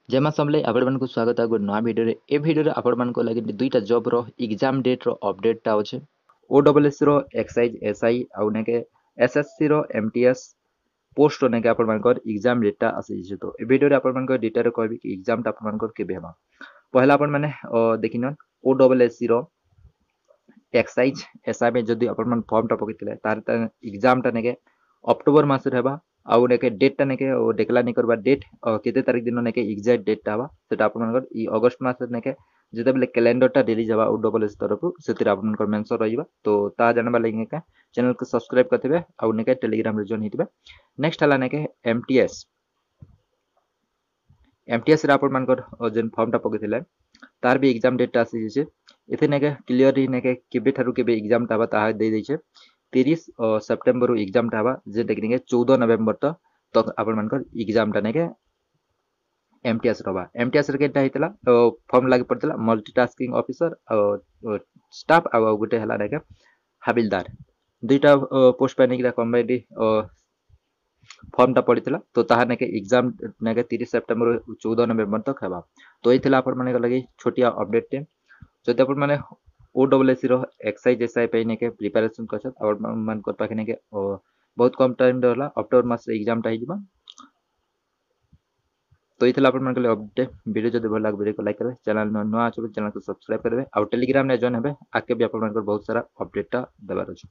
जय मां समले आपण मानक स्वागत है गोटे नया वीडियो रे। ए वीडियो रे आपण मानक लगे दुईटा जॉब रो एग्जाम डेट रो अपडेट टा अछि। ओडब्ल्यूएस रो एक्साइज एसआई आउ नेके एसएससी रो एमटीएस पोस्ट नेके आपण मानकर एग्जाम डेट टा आसी छै। तो ए वीडियो रे आपण मानकर डिटेल रे कहबी कि एग्जाम टा आपण मानकर केबे हेबा। पहला आपण माने देखिन ओडब्ल्यूएस रो एक्साइज एसआई में जदी आपण मान फॉर्म टा पकितले तार एग्जाम टा नेके अक्टोबर मास रे हेबा। आउ नेके डेट टा नेके डिक्लेयर नहीं करबा डेट केते तारीख दिन नेके एग्जैक्ट डेट टा हवा सेटा आपण मानकर ई अगस्त मास नेके जते बेले कैलेंडर टा रिलीज हवा ओडब्ल्यूएस तरफ सेतिर आपण मानकर मेंशन रहिबा। तो ता जानबा लागि नेके चैनल को सब्सक्राइब करथिबे आउ नेके टेलीग्राम रे जॉइन हितबे। नेक्स्ट हला नेके एमटीएस एमटीएस रे आपण मानकर जेन फॉर्म टा पकितले तार भी एग्जाम डेट आसी जे एथे नेके क्लियरली नेके केबे थारु केबे एग्जाम टा हवा ता दे दै छै। 30 सेप्टेम्बर रो एग्जाम टा हवा जे नेके 14 नवंबर तक आपण मानकर एग्जाम टा नेके एमटीएस रबा। एमटीएस रे केटा हितला फॉर्म लागि पड़तला मल्टीटास्किंग ऑफिसर स्टाफ आ गुटे हला नेके हाबिलदार दुईटा पोस्ट पे नेके कंबाइंड फॉर्म टा पड़ितला। तो ताहा नेके एग्जाम नेके 30 सेप्टेम्बर 14 नवंबर तक हेबा। तो एथिला आपण माने लगी छोटिया अपडेट टे जदि आपण माने ओडब्ल्यूएस रो एक्साइज एसआई पे नेके प्रिपरेशन करछत आपण मान को पाखे नेके बहुत कम टाइम रहला अक्टोबर मास रे एग्जाम टा हिजबा। तो इथला आपण मान अपडेट वीडियो जदि भल लाग वीडियो को लाइक करबे चैनल नवा आछो चैनल को सब्सक्राइब करबे आउ टेलीग्राम ने जॉइन हेबे आके भी आपण मान बहुत सारा अपडेट टा देबार अछि।